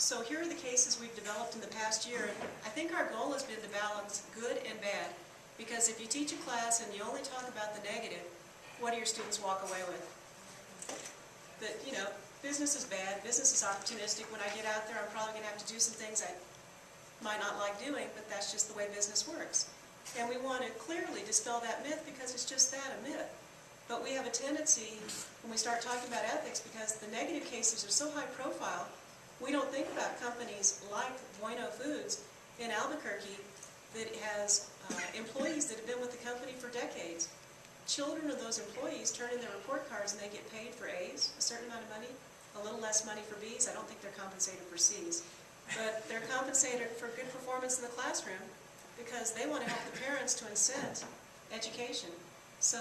So here are the cases we've developed in the past year, and I think our goal has been to balance good and bad, because if you teach a class and you only talk about the negative, what do your students walk away with? That, you know, business is bad, business is opportunistic. When I get out there, I'm probably going to have to do some things I might not like doing, but that's just the way business works. And we want to clearly dispel that myth because it's just that, a myth. But we have a tendency, when we start talking about ethics, because the negative cases are so high profile, we don't think about companies like Bueno Foods in Albuquerque that has employees that have been with the company for decades. Children of those employees turn in their report cards and they get paid for A's, a certain amount of money, a little less money for B's. I don't think they're compensated for C's. But they're compensated for good performance in the classroom because they want to help the parents to incent education. So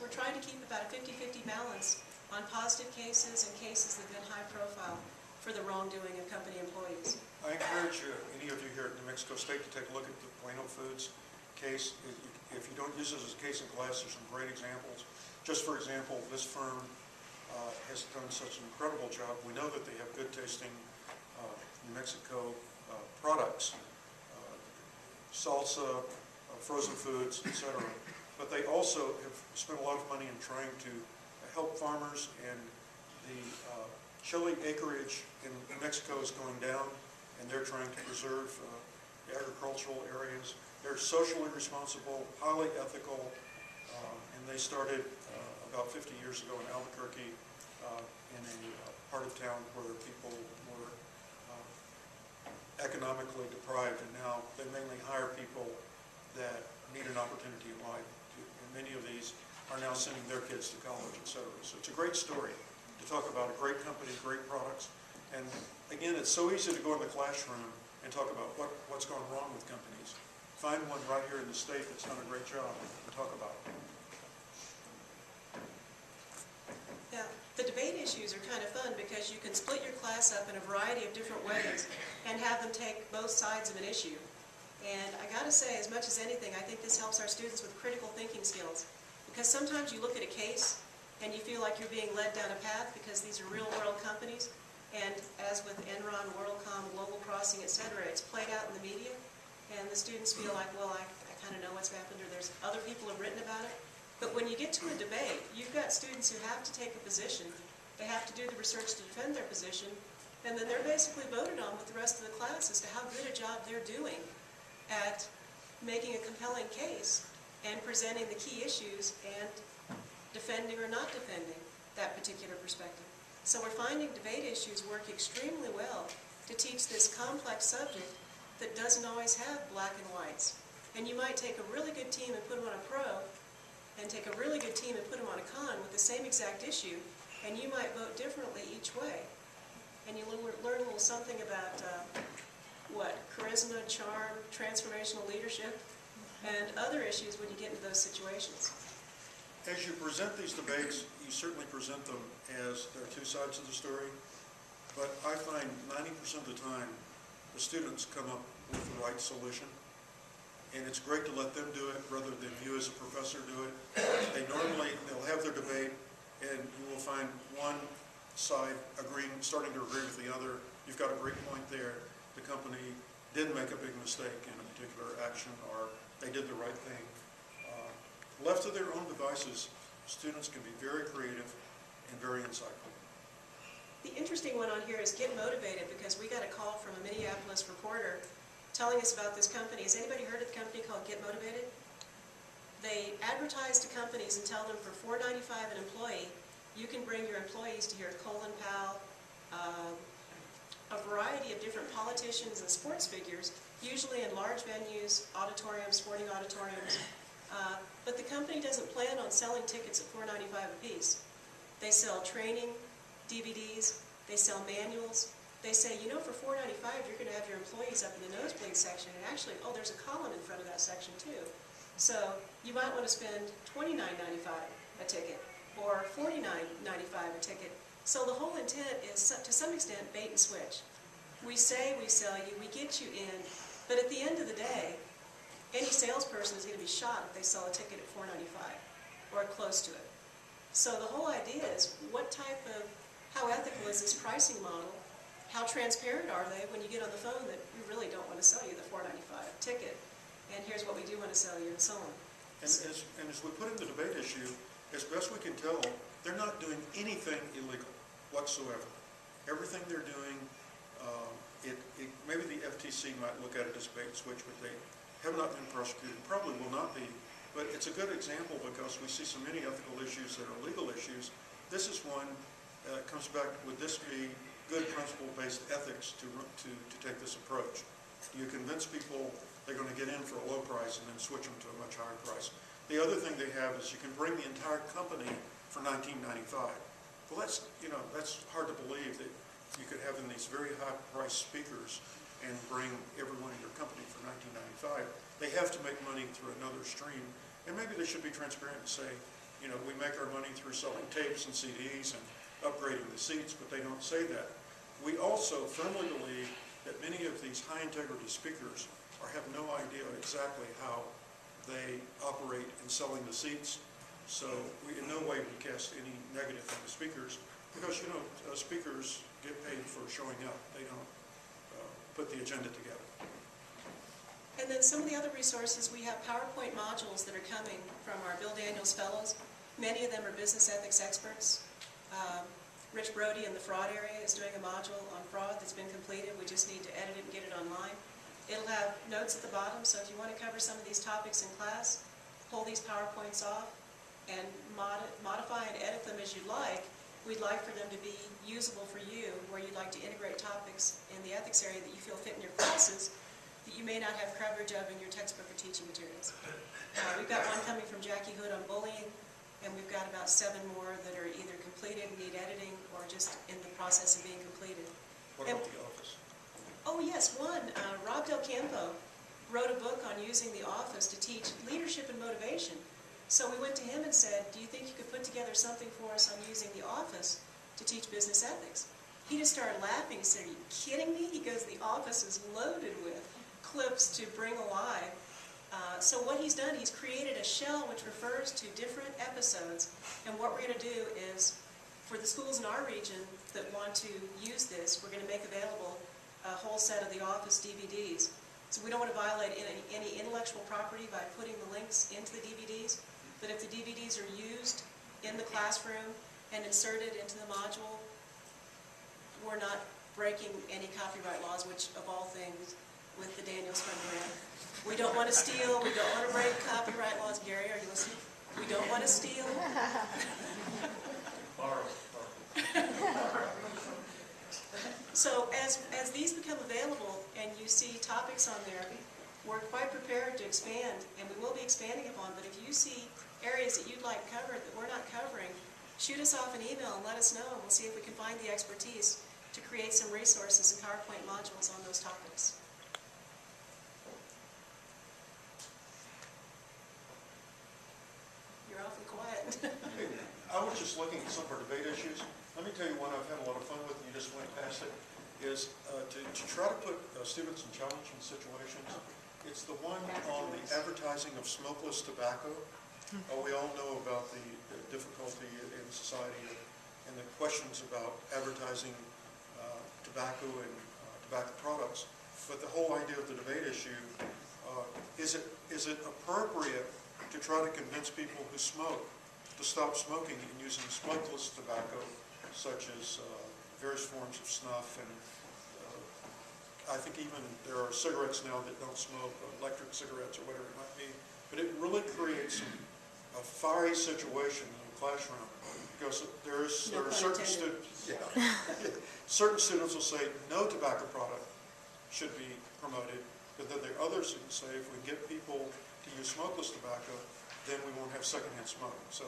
we're trying to keep about a 50-50 balance on positive cases and cases that have been high profile for the wrongdoing of company employees. I encourage any of you here at New Mexico State to take a look at the Bueno Foods case. If you don't use this as a case in class, there's some great examples. Just for example, this firm has done such an incredible job. We know that they have good tasting New Mexico products, salsa, frozen foods, etc. But they also have spent a lot of money in trying to help farmers, and the chili acreage in New Mexico is going down, and they're trying to preserve the agricultural areas. They're socially responsible, highly ethical, and they started about 50 years ago in Albuquerque in a part of town where people were economically deprived, and now they mainly hire people that need an opportunity in life. And many of these are now sending their kids to college, etc. So it's a great story to talk about a great company, great products. And again, it's so easy to go in the classroom and talk about what's going wrong with companies. Find one right here in the state that's done a great job and talk about it. Yeah, the debate issues are kind of fun because you can split your class up in a variety of different ways and have them take both sides of an issue. And I got to say, as much as anything, I think this helps our students with critical thinking skills. Because sometimes you look at a case and you feel like you're being led down a path because these are real world companies. And as with Enron, WorldCom, Global Crossing, etc., it's played out in the media. And the students feel like, well, I kind of know what's happened, or there's other people have written about it. But when you get to a debate, you've got students who have to take a position. They have to do the research to defend their position. And then they're basically voted on with the rest of the class as to how good a job they're doing at making a compelling case and presenting the key issues and defending or not defending that particular perspective. So we're finding debate issues work extremely well to teach this complex subject that doesn't always have black and whites. And you might take a really good team and put them on a pro, and take a really good team and put them on a con with the same exact issue, and you might vote differently each way. And you learn a little something about charisma, charm, transformational leadership, and other issues when you get into those situations. As you present these debates, you certainly present them as there are two sides of the story, but I find 90% of the time the students come up with the right solution, and it's great to let them do it rather than you as a professor do it. They'll have their debate, and you will find one side starting to agree with the other. You've got a great point there. The company didn't make a big mistake in a particular action, or they did the right thing. Left to their own devices, students can be very creative and very insightful. The interesting one on here is Get Motivated, because we got a call from a Minneapolis reporter telling us about this company. Has anybody heard of the company called Get Motivated? They advertise to companies and tell them for $4.95 an employee, you can bring your employees to hear Colin Powell, a variety of different politicians and sports figures, usually in large venues, auditoriums, sporting auditoriums. But the company doesn't plan on selling tickets at $4.95 a piece. They sell training, DVDs, they sell manuals. They say, you know, for $4.95 you're going to have your employees up in the nosebleed section, and actually, oh, there's a column in front of that section too. So you might want to spend $29.95 a ticket or $49.95 a ticket. So the whole intent is, to some extent, bait and switch. We say we sell you, we get you in, but at the end of the day, any salesperson is going to be shot if they sell a ticket at $4.95 or close to it. So the whole idea is, how ethical is this pricing model? how transparent are they when you get on the phone that we really don't want to sell you the $4.95 ticket, and here's what we do want to sell you, and so on. And as we put in the debate issue, as best we can tell, they're not doing anything illegal whatsoever. Everything they're doing, maybe the FTC might look at it as bait and switch, but they have not been prosecuted, probably will not be. But it's a good example because we see so many ethical issues that are legal issues. This is one that comes back, would this be good principle-based ethics to take this approach? You convince people they're going to get in for a low price and then switch them to a much higher price. The other thing they have is you can bring the entire company for $19.95. Well, that's hard to believe that you could have in these very high-priced speakers and bring everyone in your company for $19.95. They have to make money through another stream, and maybe they should be transparent and say, we make our money through selling tapes and CDs and upgrading the seats, but they don't say that. We also firmly believe that many of these high-integrity speakers have no idea exactly how they operate in selling the seats. So we in no way would cast any negative on the speakers because, speakers get paid for showing up. They don't put the agenda together. And then some of the other resources, we have PowerPoint modules that are coming from our Bill Daniels Fellows. Many of them are business ethics experts. Rich Brody in the fraud area is doing a module on fraud that's been completed. We just need to edit it and get it online. It'll have notes at the bottom, so if you want to cover some of these topics in class, pull these PowerPoints off and modify and edit them as you like. We'd like for them to be usable for you, where you'd like to integrate topics in the ethics area that you feel fit in your classes that you may not have coverage of in your textbook or teaching materials. We've got one coming from Jackie Hood on bullying, and we've got about 7 more that are either completed, need editing, or just in the process of being completed. What about the office? Oh yes, Rob Del Campo wrote a book on using the office to teach leadership and motivation. So we went to him and said, do you think you could put together something for us on using the office to teach business ethics? He just started laughing. He said, are you kidding me? He goes, the office is loaded with clips to bring alive. So what he's done, he's created a shell which refers to different episodes. And what we're going to do is, for the schools in our region that want to use this, we're going to make available a whole set of the office DVDs. So we don't want to violate any intellectual property by putting the links into the DVDs, but if the DVDs are used in the classroom and inserted into the module, we're not breaking any copyright laws, which of all things with the Daniels program. We don't want to steal, we don't want to break copyright laws. Gary, are you listening? We don't want to steal. So as these become available and you see topics on there, we're quite prepared to expand, and we will be expanding upon, but if you see areas that you'd like covered that we're not covering, shoot us off an email and let us know, and we'll see if we can find the expertise to create some resources and PowerPoint modules on those topics. You're awfully quiet. Hey, I was just looking at some of our debate issues. Let me tell you one I've had a lot of fun with, and you just went past it, is to try to put students in challenging situations. It's the one on the advertising of smokeless tobacco. We all know about the difficulty in society and the questions about advertising tobacco and tobacco products. But the whole idea of the debate issue, is it appropriate to try to convince people who smoke to stop smoking and using smokeless tobacco, such as various forms of snuff, and I think even there are cigarettes now that don't smoke, electric cigarettes or whatever it might be. But it really creates a fiery situation in the classroom because there are certain students. Yeah, certain students will say no tobacco product should be promoted, but then there are others who say if we get people to use smokeless tobacco, then we won't have secondhand smoking. So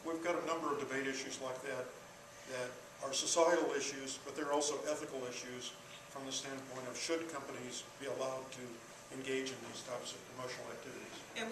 we've got a number of debate issues like that are societal issues, but they're also ethical issues from the standpoint of should companies be allowed to engage in these types of promotional activities. And